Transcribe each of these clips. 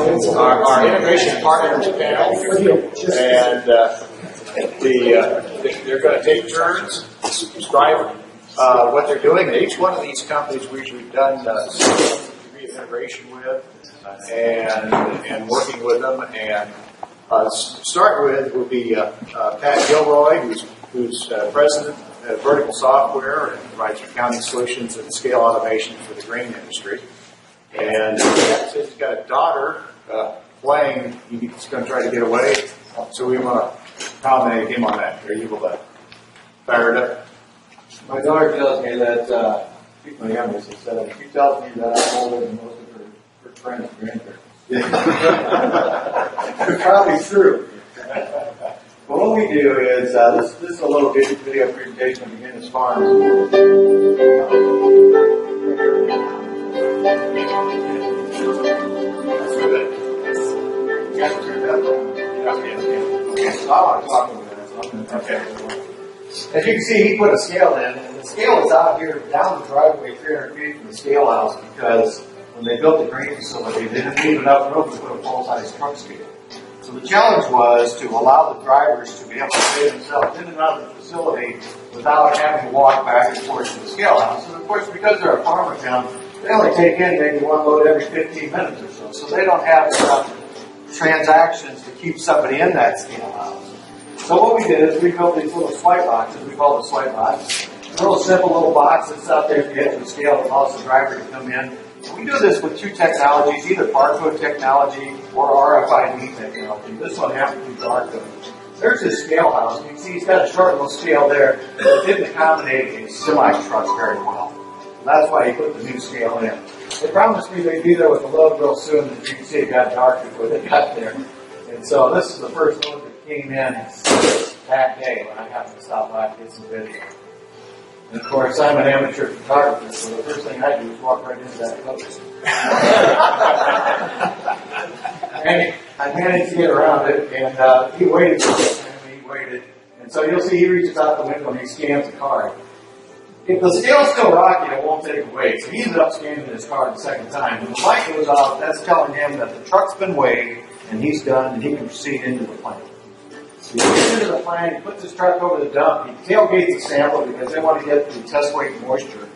our integration partners panel, and they're going to take turns describe what they're doing. And each one of these companies we've done some degree of integration with and working with them. And start with will be Pat Gilroy, who's president of Vertical Software and provides accounting solutions and scale automation for the grain industry. And he's got a daughter playing. He's going to try to get away, so we want to accommodate him on that. Are you able to fire it up? My daughter tells me that, my youngest is 7, she tells me that I'm older than most of her friends and grandparents. It's probably true. But what we do is, this is a little video presentation of Beginner's Farm. That's good. You guys turn that on? Okay, so I want to talk about that, so I'm going to okay. As you can see, he put a scale in, and the scale is out here down the driveway 300 feet from the scale house because when they built the grain facility, they didn't need enough room to put a full-size truck scale. So the challenge was to allow the drivers to be able to stay themselves in and out of the facility without having to walk back and forth to the scale house. And of course, because they're a farmer town, they only take in maybe one load every 15 minutes or so. So they don't have enough transactions to keep somebody in that scale house. So what we did is we built these little swipe boxes. We call it a swipe box. A little simple little box that's out there at the edge of the scale that allows the driver to come in. We do this with two technologies, either barcode technology or RFID technology. This one happens to be barcode. There's his scale house. You can see he's got a short little scale there that didn't accommodate a semi-truck very well. And that's why he put the new scale in. They promised me they'd be there with the load real soon. As you can see, it got dark before they got there. And so this is the first load that came in that day when I happened to stop by and get some video. And of course, I'm an amateur photographer, so the first thing I do is walk right into that post. And I managed to get around it, and he waited for it, and he waited. And so you'll see he reaches out the window and he scans the card. If the scale's still rocky, it won't take away. So he ended up scanning his card the second time. When the light goes off, that's telling him that the truck's been weighed, and he's done, and he can proceed into the plant. He gets into the plant, he puts his truck over the dump, he tailgates the sample because they want to get the test weight moisture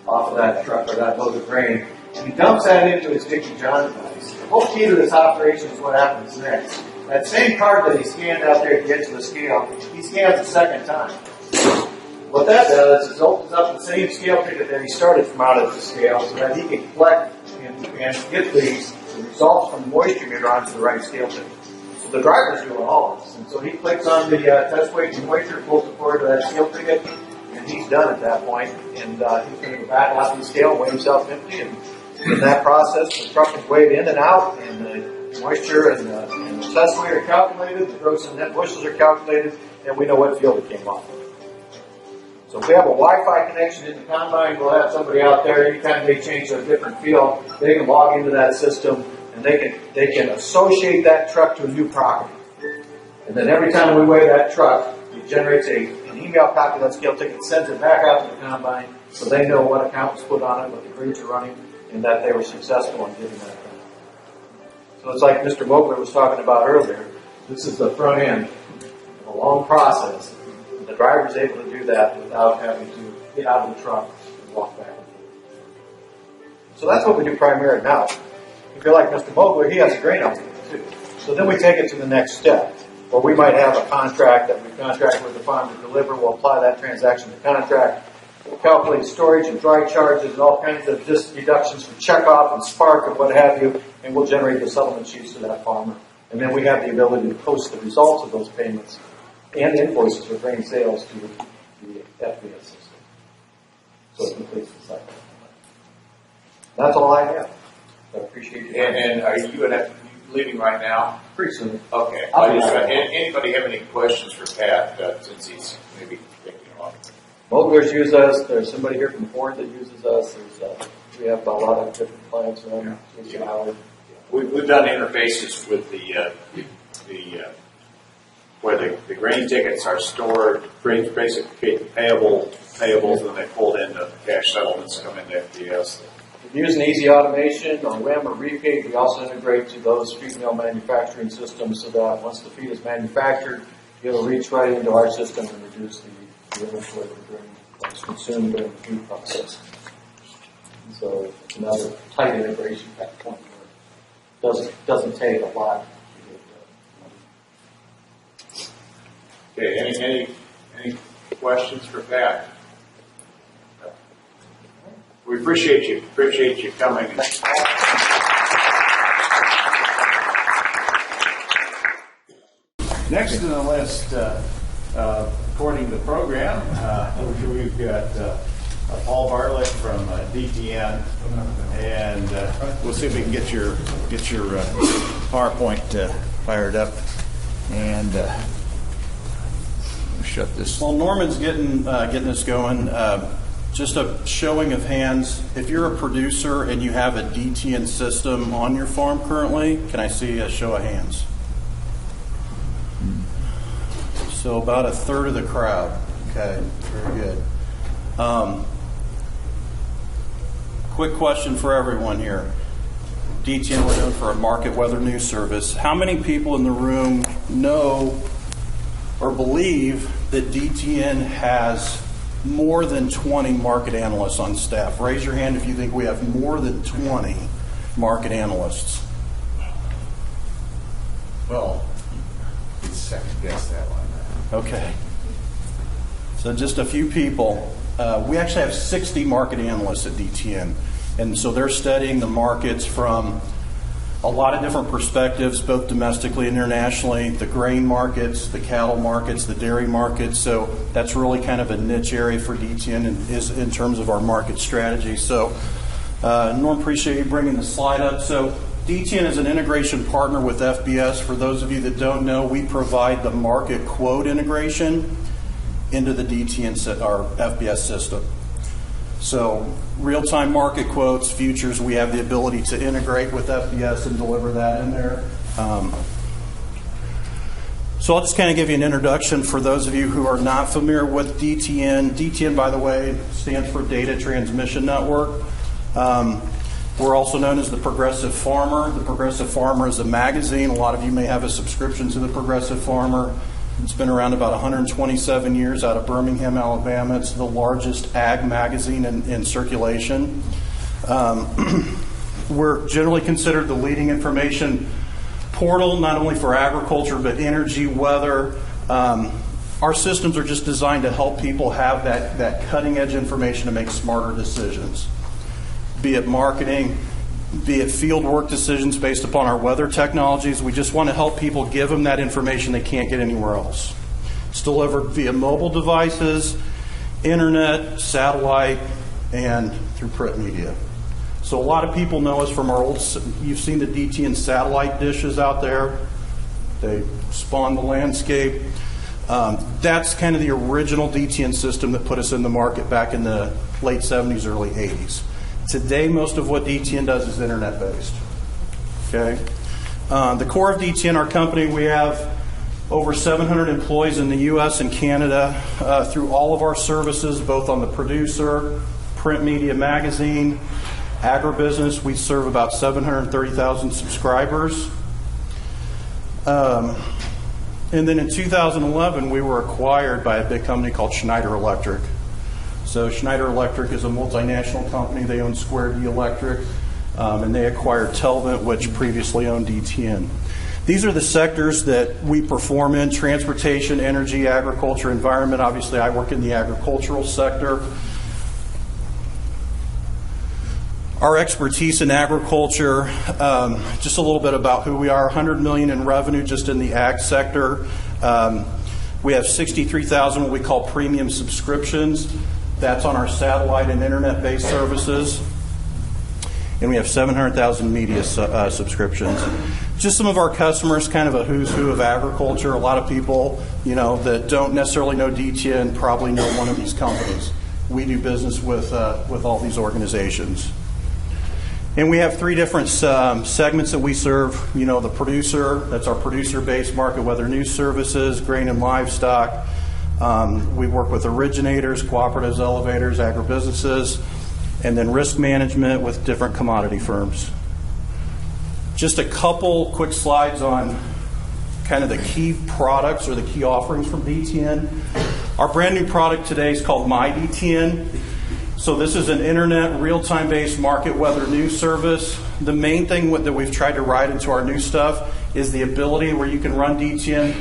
off of that truck or that load of grain, and he dumps that into his Dickie John device. The whole key to this operation is what happens next. That same card that he scanned out there at the edge of the scale, he scans a second time. What that does is opens up the same scale ticket that he started from out at the scale so that he can collect and get the results from the moisture meter onto the right scale ticket. So the driver's doing all this. And so he clicks on the test weight and moisture, pulls it forward to that scale ticket, and he's done at that point. And he's going to go back out to the scale, weigh himself empty, and in that process, the truck is weighed in and out, and the moisture and the test weight are calculated, the gross and net bushels are calculated, and we know what field it came off of. So if we have a Wi-Fi connection in the combine, we'll have somebody out there, anytime they change a different field, they can log into that system, and they can associate that truck to a new property. And then every time we weigh that truck, it generates an email copy of that scale ticket, sends it back out to the combine, so they know what account was put on it, what the grades are running, and that they were successful in getting that done. So it's like Mr. Mogler was talking about earlier. This is the front end of a long process. And the driver's able to do that without having to get out of the truck and walk back and forth. So that's what we do primarily now. If you're like Mr. Mogler, he has a grain outfit too. So then we take it to the next step, where we might have a contract that we contract with the farm to deliver. We'll apply that transaction to contract. We'll calculate storage and dry charges and all kinds of deductions from checkoff and spark and what have you, and we'll generate the settlement sheets to that farmer. And then we have the ability to post the results of those payments and invoices for grain sales to the FBS system. So it completes the cycle. That's all I have. I appreciate you. And are you leaving right now? Pretty soon. Okay. Anybody have any questions for Pat since he's maybe taking along? Moglers use us. There's somebody here from Ford that uses us. We have a lot of different clients around. Yeah. We've done interfaces with where the grain tickets are stored, basically the payables, and then they pulled into cash settlements, come into FBS. If you're using easy automation or WIM or refeed, we also integrate to those feed mill manufacturing systems so that once the feed is manufactured, it'll reach right into our system and reduce the inventory that's consumed during the feed process. And so it's another tight integration at that point where it doesn't take a lot to get it done. Okay, any questions for Pat? We appreciate you coming. Next on the list, according to the program, we've got Paul Bartlett from DTN, and we'll see if we can get your PowerPoint fired up and shut this. While Norman's getting this going, just a showing of hands. If you're a producer and you have a DTN system on your farm currently, can I see a show of hands? So about a third of the crowd. Okay, very good. Quick question for everyone here. DTN, we're known for a market weather news service. How many people in the room know or believe that DTN has more than 20 market analysts on staff? Raise your hand if you think we have more than 20 market analysts. Well, you second guess that one. Okay. So just a few people. We actually have 60 market analysts at DTN. And so they're studying the markets from a lot of different perspectives, both domestically and internationally, the grain markets, the cattle markets, the dairy markets. So that's really kind of a niche area for DTN in terms of our market strategy. So Norm, appreciate you bringing the slide up. So DTN is an integration partner with FBS. For those of you that don't know, we provide the market quote integration into the DTN, our FBS system. So real-time market quotes, futures, we have the ability to integrate with FBS and deliver that in there. So I'll just kind of give you an introduction for those of you who are not familiar with DTN. DTN, by the way, stands for Data Transmission Network. We're also known as the Progressive Farmer. The Progressive Farmer is a magazine. A lot of you may have a subscription to the Progressive Farmer. It's been around about 127 years out of Birmingham, Alabama. It's the largest ag magazine in circulation. We're generally considered the leading information portal, not only for agriculture, but energy, weather. Our systems are just designed to help people have that cutting edge information to make smarter decisions, be it marketing, be it field work decisions based upon our weather technologies. We just want to help people, give them that information they can't get anywhere else. It's delivered via mobile devices, internet, satellite, and through print media. So a lot of people know us from our old, you've seen the DTN satellite dishes out there. They spawn the landscape. That's kind of the original DTN system that put us in the market back in the late 70s, early 80s. Today, most of what DTN does is internet-based. Okay. The core of DTN, our company, we have over 700 employees in the U.S. and Canada through all of our services, both on the producer, print media, magazine, agribusiness. We serve about 730,000 subscribers. And then in 2011, we were acquired by a big company called Schneider Electric. So Schneider Electric is a multinational company. They own Square D Electric, and they acquired Telvent, which previously owned DTN. These are the sectors that we perform in: transportation, energy, agriculture, environment. Obviously, I work in the agricultural sector. Our expertise in agriculture, just a little bit about who we are: $100 million in revenue just in the ag sector. We have 63,000 what we call premium subscriptions. That's on our satellite and internet-based services. And we have 700,000 media subscriptions. Just some of our customers, kind of a who's who of agriculture. A lot of people, that don't necessarily know DTN probably know one of these companies. We do business with all these organizations. And we have three different segments that we serve. The producer, that's our producer-based market weather news services, grain and livestock. We work with originators, cooperatives, elevators, agribusinesses. and then risk management with different commodity firms. Just a couple quick slides on kind of the key products or the key offerings from DTN. Our brand new product today is called MyDTN. So this is an internet real-time based market weather news service. The main thing that we've tried to write into our new stuff is the ability where you can run DTN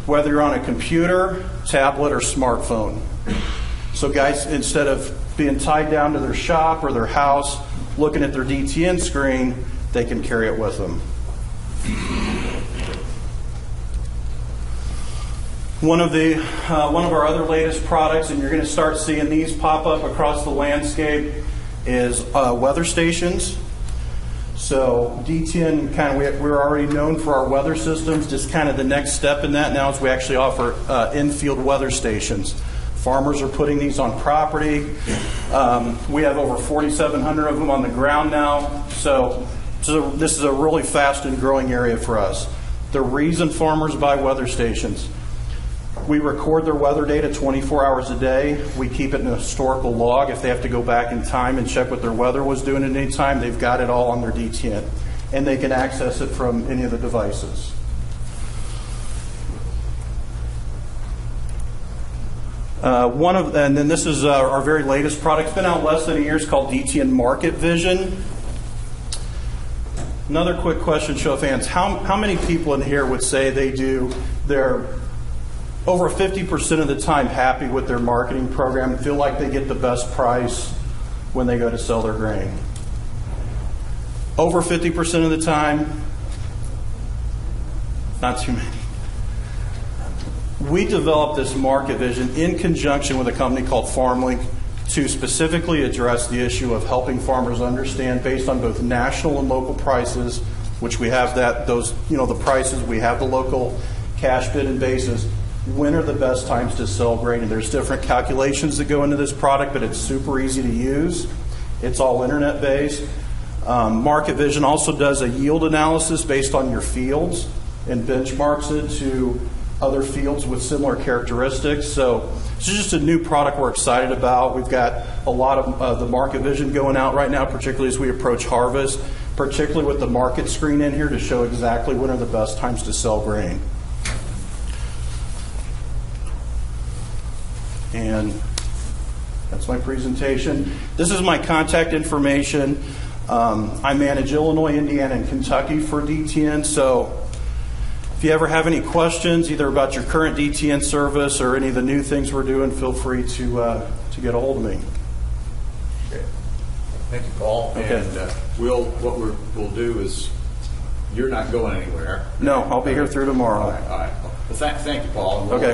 whether you're on a computer, tablet, or smartphone. So guys, instead of being tied down to their shop or their house, looking at their DTN screen, they can carry it with them. One of our other latest products, and you're going to start seeing these pop up across the landscape, is weather stations. So DTN, we're already known for our weather systems. Just kind of the next step in that now is we actually offer in-field weather stations. Farmers are putting these on property. We have over 4,700 of them on the ground now. So this is a really fast and growing area for us. The reason farmers buy weather stations: we record their weather data 24 hours a day. We keep it in a historical log. If they have to go back in time and check what their weather was doing at any time, they've got it all on their DTN. And they can access it from any of the devices. And then this is our very latest product. It's been out less than a year. It's called DTN Market Vision. Another quick question, show of hands. How many people in here would say they're over 50% of the time happy with their marketing program and feel like they get the best price when they go to sell their grain? Over 50% of the time? Not too many. We developed this market vision in conjunction with a company called FarmLink to specifically address the issue of helping farmers understand, based on both national and local prices, which we have the prices, we have the local cash bid and basis, when are the best times to sell grain. And there's different calculations that go into this product, but it's super easy to use. It's all internet based. Market Vision also does a yield analysis based on your fields and benchmarks it to other fields with similar characteristics. So it's just a new product we're excited about. We've got a lot of the Market Vision going out right now, particularly as we approach harvest, particularly with the market screen in here to show exactly when are the best times to sell grain. And that's my presentation. This is my contact information. I manage Illinois, Indiana, and Kentucky for DTN. So if you ever have any questions, either about your current DTN service or any of the new things we're doing, feel free to get a hold of me. Okay. Thank you, Paul. Okay. And what we'll do is, you're not going anywhere. No, I'll be here through tomorrow. All right. Well, thank you, Paul. Okay.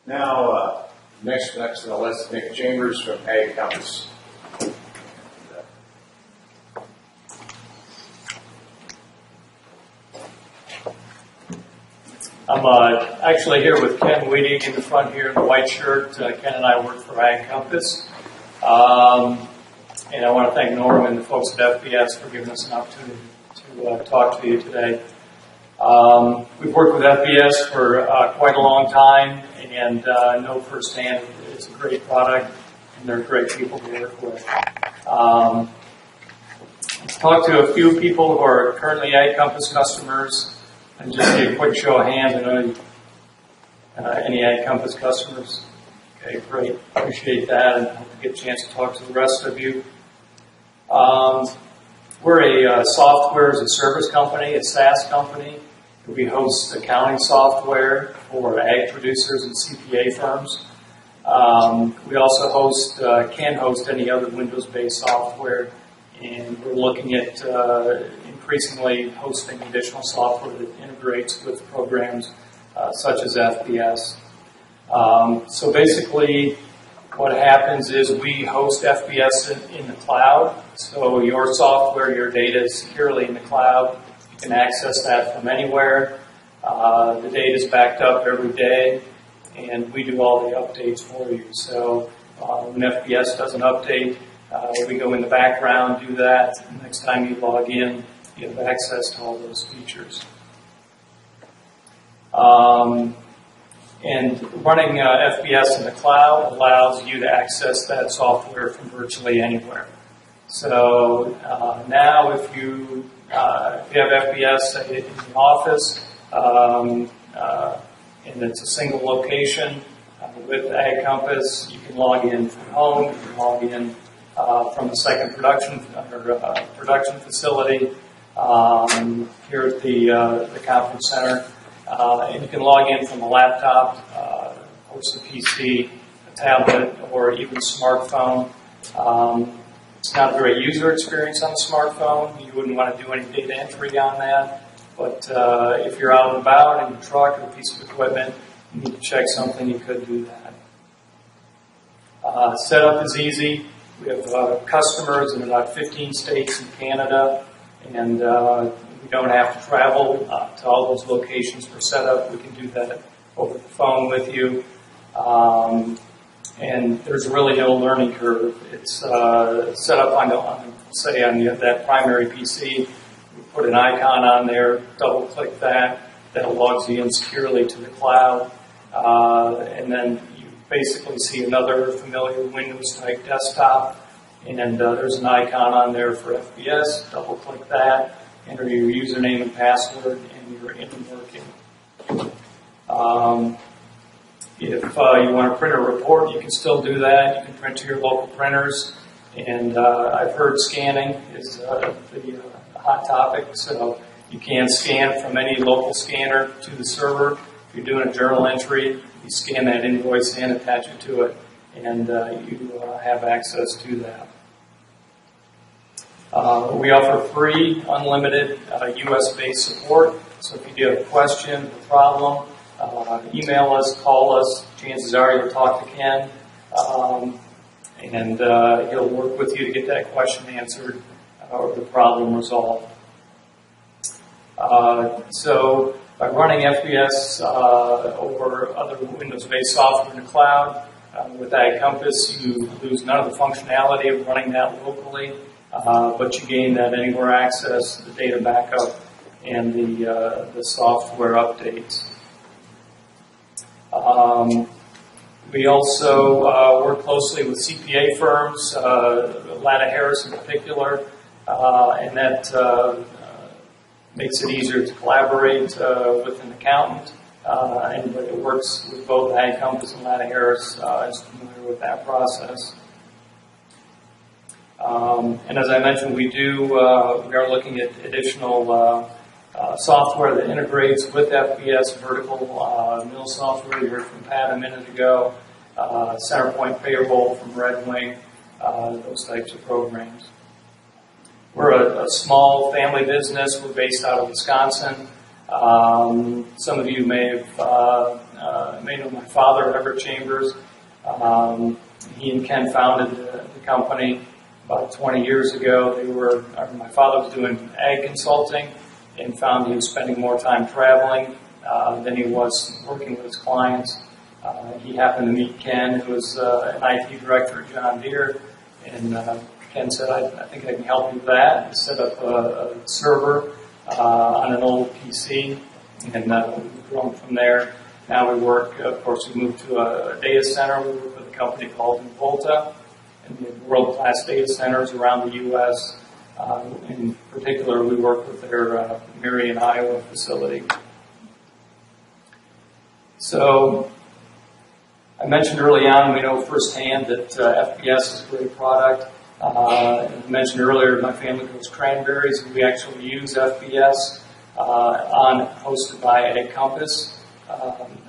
Now, next, let's Nick Chambers from AgCompass. I'm actually here with Ken Weedig in the front here in the white shirt. Ken and I work for AgCompass. And I want to thank Norm and the folks at FBS for giving us an opportunity to talk to you today. We've worked with FBS for quite a long time and know firsthand it's a great product and they're great people to work with. Let's talk to a few people who are currently AgCompass customers and just do a quick show of hands. I know any AgCompass customers. Okay, great. Appreciate that and hope to get a chance to talk to the rest of you. We're a software as a service company, a SaaS company. We host accounting software for ag producers and CPA firms. We also can host any other Windows-based software, and we're looking at increasingly hosting additional software that integrates with programs such as FBS. So basically, what happens is we host FBS in the cloud. So your software, your data is securely in the cloud. You can access that from anywhere. The data is backed up every day, and we do all the updates for you. So when FBS does an update, we go in the background, do that. Next time you log in, you have access to all those features. And running FBS in the cloud allows you to access that software from virtually anywhere. So now if you have FBS in the office, and it's a single location with AgCompass, you can log in from home, you can log in from the second production facility here at the conference center. And you can log in from a laptop, of course a PC, a tablet, or even a smartphone. It's not a great user experience on the smartphone. You wouldn't want to do any data entry on that. But if you're out and about in your truck or a piece of equipment, you need to check something, you could do that. Setup is easy. We have customers in about 15 states in Canada, and we don't have to travel to all those locations for setup. We can do that over the phone with you. And there's really no learning curve. It's set up on that primary PC. We put an icon on there, double click that logs you in securely to the cloud. And then you basically see another familiar Windows type desktop. And there's an icon on there for FBS, double click that, enter your username and password, and you're in and working. If you want to print a report, you can still do that. You can print to your local printers. And I've heard scanning is the hot topic, so you can scan from any local scanner to the server. If you're doing a journal entry, you scan that invoice and attach it to it, and you have access to that. We offer free, unlimited US-based support. So if you do have a question, a problem, email us, call us. Chances are you'll talk to Ken, and he'll work with you to get that question answered or the problem resolved. So by running FBS over other Windows-based software in the cloud, with AgCompass, you lose none of the functionality of running that locally, but you gain that anywhere access, the data backup, and the software updates. We also work closely with CPA firms, Atlanta Harris in particular, and that makes it easier to collaborate with an accountant. Anybody that works with both AgCompass and Atlanta Harris is familiar with that process. And as I mentioned, we are looking at additional software that integrates with FBS, vertical mill software. You heard from Pat a minute ago, Centerpoint Payroll from Red Wing, those types of programs. We're a small family business. We're based out of Wisconsin. Some of you may know my father, Everett Chambers. He and Ken founded the company about 20 years ago. My father was doing ag consulting and found he was spending more time traveling than he was working with his clients. He happened to meet Ken, who was an IT director at John Deere, and Ken said, I think I can help you with that. He set up a server on an old PC, and we've grown from there. Now we work, of course, we moved to a data center. We work with a company called Volta, and we have world-class data centers around the U.S. In particular, we work with their Marion, Iowa facility. So, I mentioned early on, we know firsthand that FBS is a great product. I mentioned earlier, my family grows cranberries, and we actually use FBS hosted by AgCompass.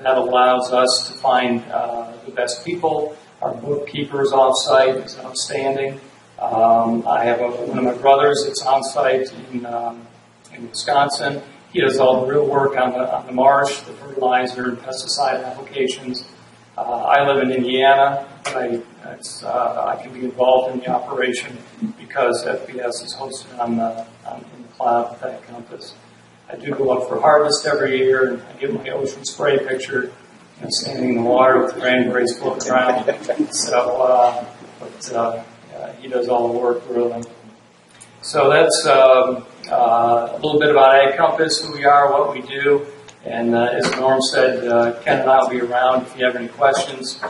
That allows us to find the best people. Our bookkeepers off-site is outstanding. I have one of my brothers that's on-site in Wisconsin. He does all the real work on the marsh, the fertilizer, and pesticide applications. I live in Indiana, but I can be involved in the operation because FBS is hosted in the cloud with AgCompass. I do go up for harvest every year, and I get my ocean spray picture, standing in the water with the cranberries floating around. So, he does all the work, really. So that's a little bit about AgCompass, who we are, what we do. And as Norm said, Ken and I will be around if you have any questions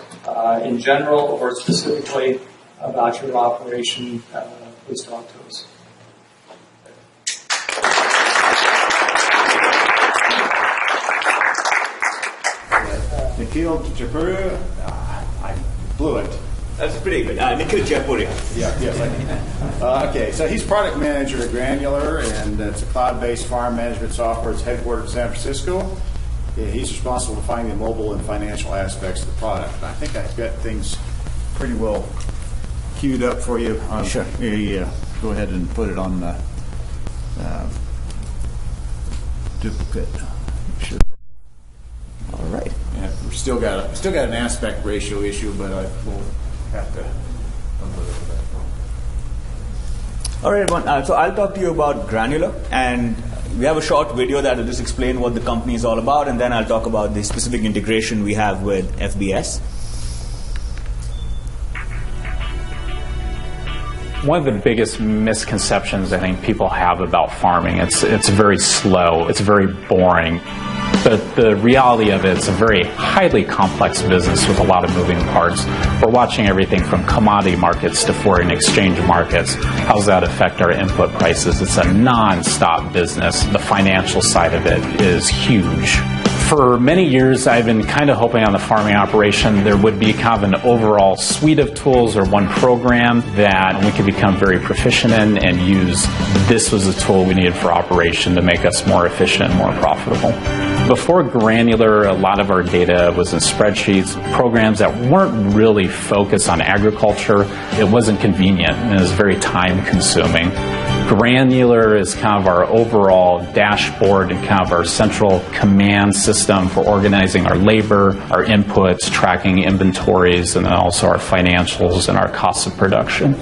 in general or specifically about your operation. Please talk to us. Nikhil Japura, I blew it. That's pretty good. Nikhil Japura. Okay, so he's product manager at Granular, and it's a cloud-based farm management software. It's headquartered in San Francisco. Yeah, he's responsible for finding the mobile and financial aspects of the product. I think I've got things pretty well queued up for you. Sure. Go ahead and put it on duplicate. Sure. All right. Yeah, we've still got an aspect ratio issue, but I will have to. All right, everyone. So I'll talk to you about Granular, and we have a short video that will just explain what the company is all about, and then I'll talk about the specific integration we have with FBS. One of the biggest misconceptions I think people have about farming, it's very slow, it's very boring. But the reality of it, it's a very highly complex business with a lot of moving parts. We're watching everything from commodity markets to foreign exchange markets. How does that affect our input prices? It's a non-stop business. The financial side of it is huge. For many years, I've been kind of hoping on the farming operation there would be kind of an overall suite of tools or one program that we could become very proficient in and use. This was a tool we needed for operation to make us more efficient and more profitable. Before Granular, a lot of our data was in spreadsheets, programs that weren't really focused on agriculture. It wasn't convenient, and it was very time-consuming. Granular is kind of our overall dashboard and kind of our central command system for organizing our labor, our inputs, tracking inventories, and then also our financials and our costs of production.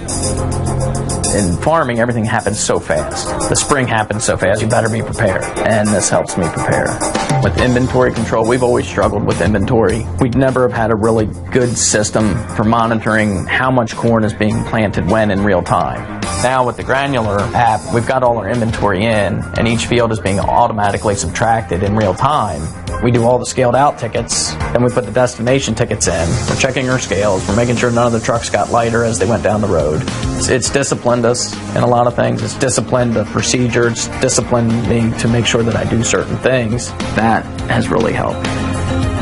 In farming, everything happens so fast. The spring happens so fast, you better be prepared. And this helps me prepare. With inventory control, we've always struggled with inventory. We'd never have had a really good system for monitoring how much corn is being planted when in real time. Now with the Granular app, we've got all our inventory in, and each field is being automatically subtracted in real time. We do all the scaled out tickets, then we put the destination tickets in. We're checking our scales, we're making sure none of the trucks got lighter as they went down the road. It's disciplined us in a lot of things. It's disciplined the procedure, it's disciplined me to make sure that I do certain things. That has really helped.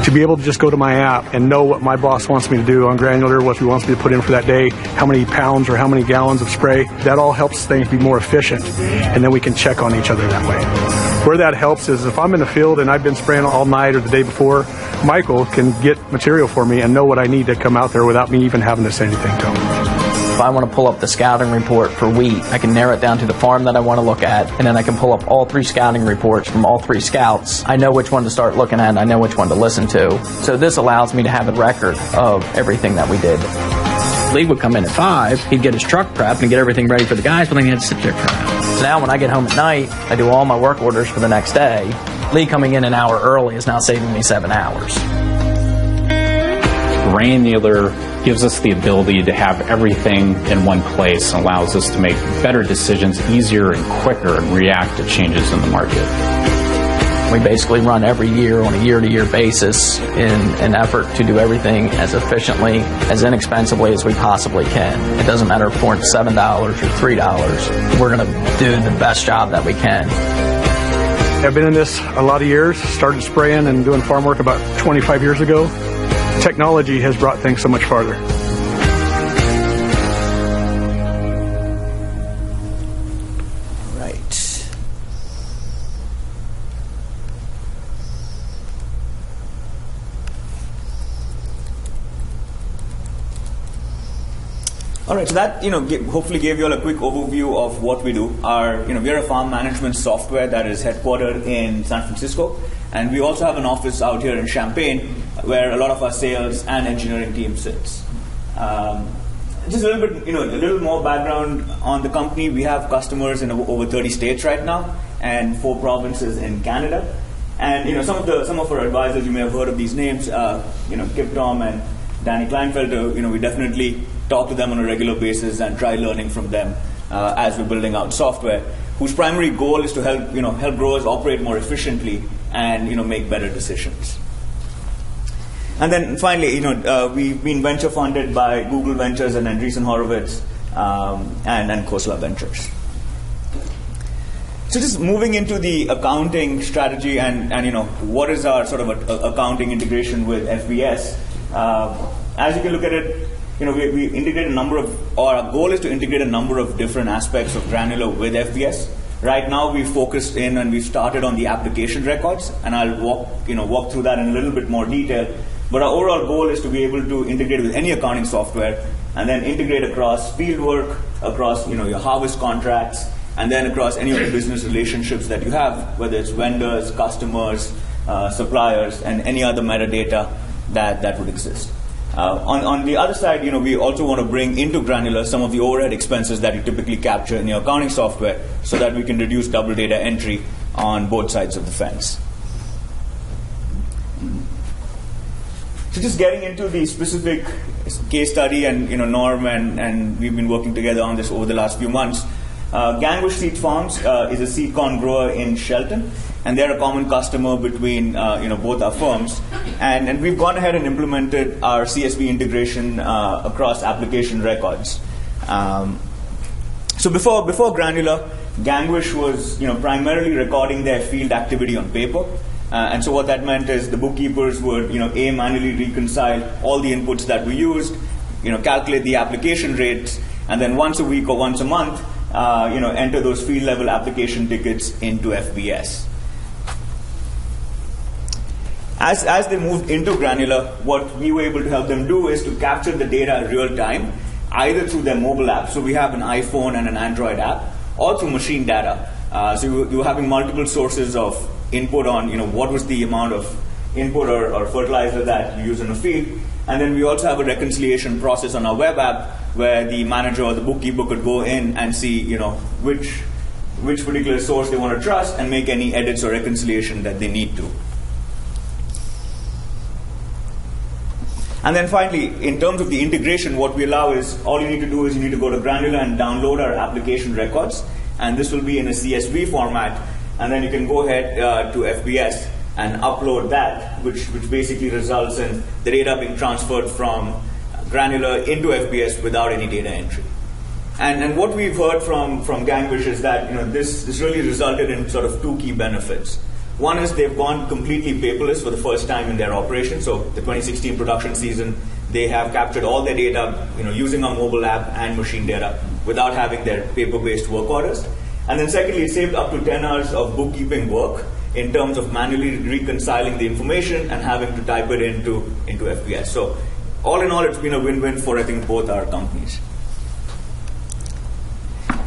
To be able to just go to my app and know what my boss wants me to do on Granular, what he wants me to put in for that day, how many pounds or how many gallons of spray, that all helps things be more efficient, and then we can check on each other that way. Where that helps is if I'm in the field and I've been spraying all night or the day before, Michael can get material for me and know what I need to come out there without me even having to say anything to him. If I want to pull up the scouting report for wheat, I can narrow it down to the farm that I want to look at, and then I can pull up all 3 scouting reports from all 3 scouts. I know which one to start looking at, and I know which one to listen to. So this allows me to have a record of everything that we did. Lee would come in at 5, he'd get his truck prepped and get everything ready for the guys, but then he had to sit there for an hour. So now when I get home at night, I do all my work orders for the next day. Lee coming in an hour early is now saving me 7 hours. Granular gives us the ability to have everything in one place and allows us to make better decisions easier and quicker and react to changes in the market. We basically run every year on a year-to-year basis in an effort to do everything as efficiently, as inexpensively as we possibly can. It doesn't matter if it's $7 or $3. We're going to do the best job that we can. I've been in this a lot of years, started spraying and doing farm work about 25 years ago. Technology has brought things so much farther. Right. All right, so that hopefully gave you all a quick overview of what we do. We're a farm management software that is headquartered in San Francisco, and we also have an office out here in Champaign, where a lot of our sales and engineering team sits. Just a little bit, a little more background on the company. We have customers in over 30 states right now, and 4 provinces in Canada. And some of our advisors, you may have heard of these names. Kip Tom and Danny Kleinfelter. We definitely talk to them on a regular basis and try learning from them as we're building out software, whose primary goal is to help growers operate more efficiently and make better decisions. And then finally, we've been venture funded by Google Ventures and Andreessen Horowitz and Khosla Ventures. So just moving into the accounting strategy and what is our sort of accounting integration with FBS. As you can look at it, we integrate a number of, or our goal is to integrate a number of different aspects of Granular with FBS. Right now we've focused in and we've started on the application records, and I'll walk through that in a little bit more detail. But our overall goal is to be able to integrate with any accounting software and then integrate across fieldwork, across your harvest contracts, and then across any of the business relationships that you have, whether it's vendors, customers, suppliers, and any other metadata that would exist. On the other side, we also want to bring into Granular some of the overhead expenses that you typically capture in your accounting software so that we can reduce double data entry on both sides of the fence. So just getting into the specific case study, and Norm and we've been working together on this over the last few months. Gangwish Seed Farms is a seed corn grower in Shelton, and they're a common customer between both our firms. And we've gone ahead and implemented our CSV integration across application records. So before Granular, Gangwish was primarily recording their field activity on paper. And so what that meant is the bookkeepers would manually reconcile all the inputs that we used, calculate the application rates, and then once a week or once a month, enter those field level application tickets into FBS. As they moved into Granular, what we were able to help them do is to capture the data real time, either through their mobile app. So we have an iPhone and an Android app, or through machine data. So you were having multiple sources of input on what was the amount of input or fertilizer that you use in a field. And then we also have a reconciliation process on our web app where the manager or the bookkeeper could go in and see which particular source they want to trust and make any edits or reconciliation that they need to. And then finally, in terms of the integration, what we allow is all you need to do is you need to go to Granular and download our application records, and this will be in a CSV format, and then you can go ahead to FBS and upload that, which basically results in the data being transferred from Granular into FBS without any data entry. And what we've heard from Gangwish is that this really resulted in sort of two key benefits. One is they've gone completely paperless for the first time in their operation. So the 2016 production season, they have captured all their data using our mobile app and machine data without having their paper-based work orders. And then secondly, it saved up to 10 hours of bookkeeping work in terms of manually reconciling the information and having to type it into FBS. So all in all, it's been a win-win for, I think, both our companies.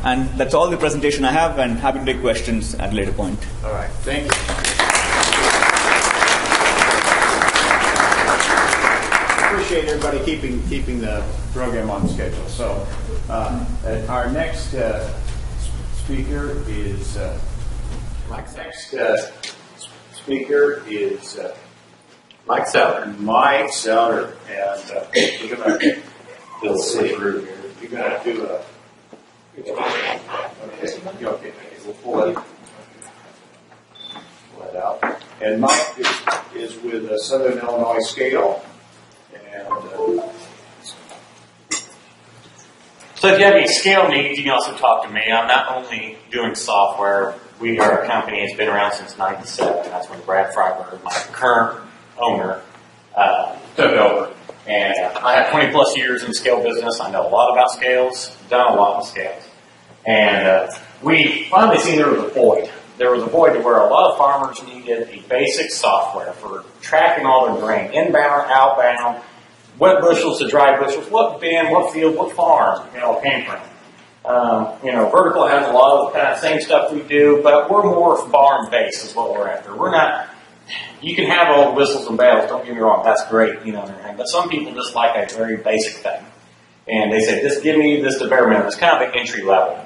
And that's all the presentation I have, and happy to take questions at a later point. All right, thank you. Appreciate everybody keeping the program on schedule. So our next speaker is Mike Souter. Mike Souter, and we're going to you're going to do a. Okay. We'll pull it out. And Mike is with Southern Illinois Scale. And so if you have any scale needs, you can also talk to me. I'm not only doing software. We are a company that's been around since '97. That's when Brad Freiberg, my current owner, took over. And I have 20 plus years in the scale business. I know a lot about scales, done a lot with scales. And we finally seen there was a void. There was a void to where a lot of farmers needed a basic software for tracking all their grain, inbound, outbound, wet bushels to dry bushels, what bin, what field, what farm, came from. Vertical has a lot of the kind of same stuff we do, but we're more farm based is what we're after. We're not. You can have all the whistles and bells. Don't get me wrong, that's great, and everything. But some people just like a very basic thing, and they say, "Just give me this to bare minimum." It's kind of an entry level.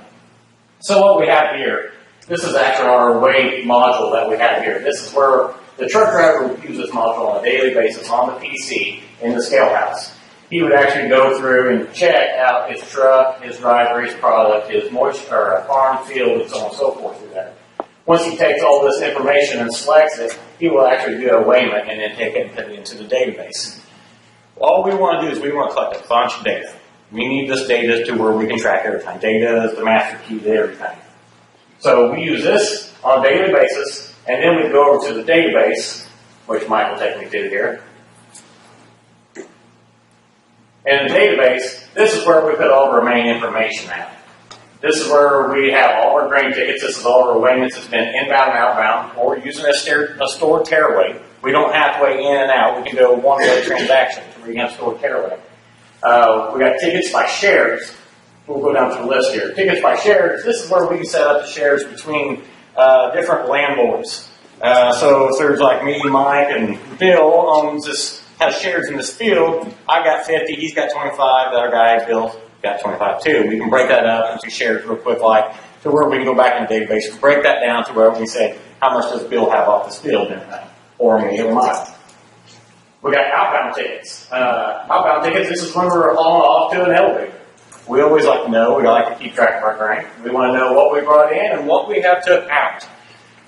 So what we have here, this is actually our weight module that we have here. This is where the truck driver would use this module on a daily basis on the PC in the scale house. He would actually go through and check out his truck, his driver, his product, his moisture, or farm field, and so on and so forth through that. Once he takes all this information and selects it, he will actually do a weighment and then take it and put it into the database. All we want to do is we want to collect a bunch of data. We need this data to where we can track everything. Data is the master key to everything. So we use this on a daily basis, and then we go over to the database, which Mike will take me to here. In the database, this is where we put all of our main information at. This is where we have all our grain tickets. This is all our weighments that's been inbound and outbound, or using a stored tearaway. We don't have to weigh in and out. We can do a one-way transaction where you can have stored tearaway. We got tickets by shares. We'll go down to the list here. Tickets by shares. This is where we can set up the shares between different landlords. So if there's like me, Mike, and Bill has shares in this field. I got 50. He's got 25. The other guy, Bill, got 25 too. We can break that up into shares real quick, like to where we can go back in the database, break that down to where we say how much does Bill have off this field and everything, or me or Mike. We got outbound tickets. Outbound tickets. This is when we're hauling off to an elevator. We always like to know. We like to keep track of our grain. We want to know what we brought in and what we have took out.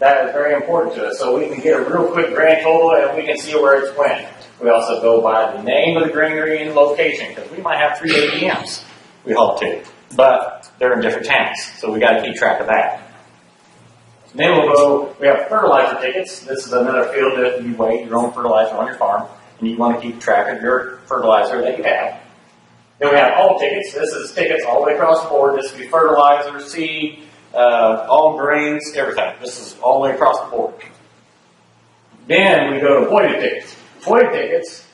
That is very important to us, so we can get a real quick grand total and we can see where it's went. We also go by the name of the granary and location, because we might have 3 ADMs we haul to, but they're in different tanks, so we got to keep track of that. Then we have fertilizer tickets. This is another field that you weigh your own fertilizer on your farm, and you want to keep track of your fertilizer that you have. Then we have all tickets. This is tickets all the way across the board. This would be fertilizer, seed, all grains, everything. This is all the way across the board. Then we go to voided tickets. Voided tickets,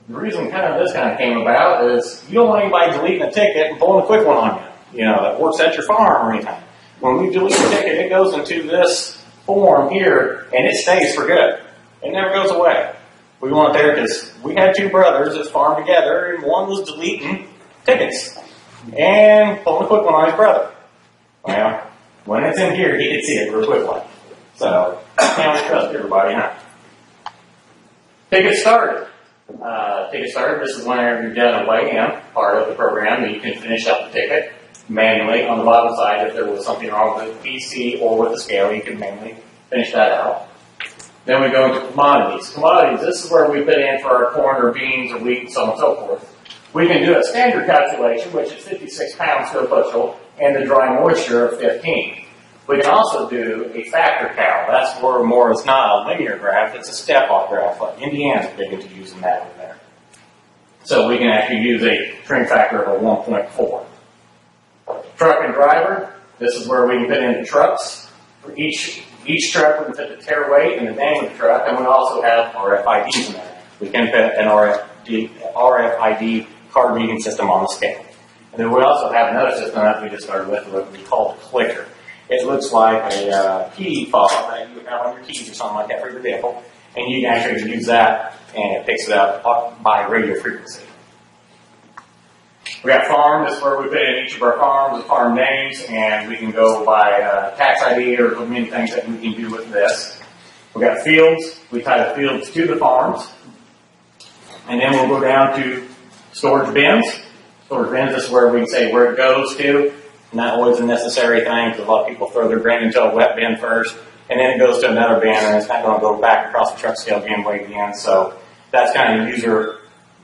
the reason this came about is you don't want anybody deleting a ticket and pulling a quick one on you, that works at your farm or anything. When we delete a ticket, it goes into this form here, and it stays for good. It never goes away. We want it there because we had 2 brothers that farmed together, and one was deleting tickets and pulling a quick one on his brother. Well, when it's in here, he can see it real quickly. So, can't always trust everybody, huh? Ticket started. This is whenever you've done a weigh-in part of the program, and you can finish up the ticket manually on the bottom side. If there was something wrong with the PC or with the scale, you can manually finish that out. Then we go into commodities. Commodities, this is where we put in for our corn or beans or wheat and so on and so forth. We can do a standard calculation, which is 56 pounds to a bushel, and the dry moisture of 15. We can also do a factor cal. That's where more it's not a linear graph, it's a step-off graph. Like Indiana's big into using that over there. So we can actually use a trim factor of a 1.4. Truck and driver, this is where we can put in the trucks. For each truck, we can put the tare weight and the name of the truck, and we also have RFIDs in there. We can put an RFID card reading system on the scale. And then we also have another system that we just started with, what we call the clicker. It looks like a key fob that you have on your keys or something like that for your vehicle, and you can actually use that, and it picks it up by radio frequency. We got farm. This is where we put in each of our farms, the farm names, and we can go by tax ID or many things that we can do with this. We got fields. We tie the fields to the farms, and then we'll go down to storage bins. Storage bins. This is where we can say where it goes to. Not always a necessary thing, because a lot of people throw their grain into a wet bin first, and then it goes to another bin, and it's not going to go back across the truck scale again, weighed again. So that's kind of user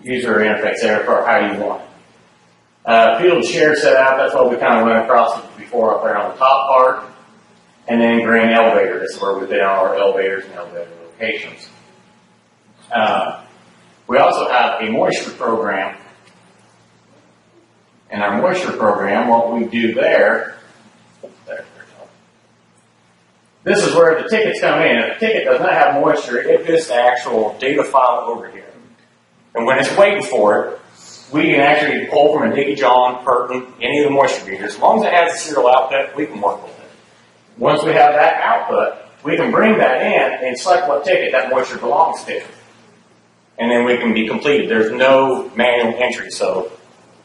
interface there for how you want it. Field share setup, that's what we kind of went across before up there on the top part. And then grain elevator, this is where we've been on our elevators and elevator locations. We also have a moisture program. In our moisture program, what we do there, this is where the tickets come in. If the ticket does not have moisture, it gets the actual data file over here. And when it's waiting for it, we can actually pull from a Dickie John, Perkin, any of the moisture meters. As long as it has a serial output, we can work with it. Once we have that output, we can bring that in and select what ticket that moisture belongs to. And then we can be completed. There's no manual entry, so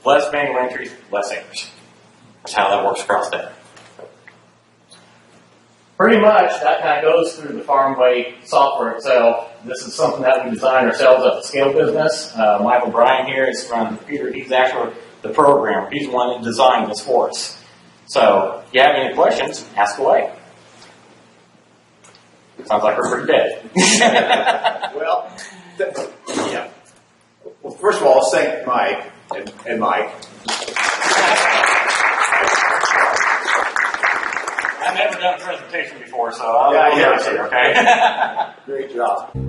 less manual entries, less errors. That's how that works across there. Pretty much, that kind of goes through the FarmWay software itself. This is something that we designed ourselves at the scale business. Michael Bryan here is from the computer. He's actually the programmer. He's the one that designed this for us. So, if you have any questions, ask away. Sounds like we're pretty dead. Well, yeah. Well, first of all, let's thank Mike and Mike. I've never done a presentation before, so I'll Yeah, here, okay? Great job.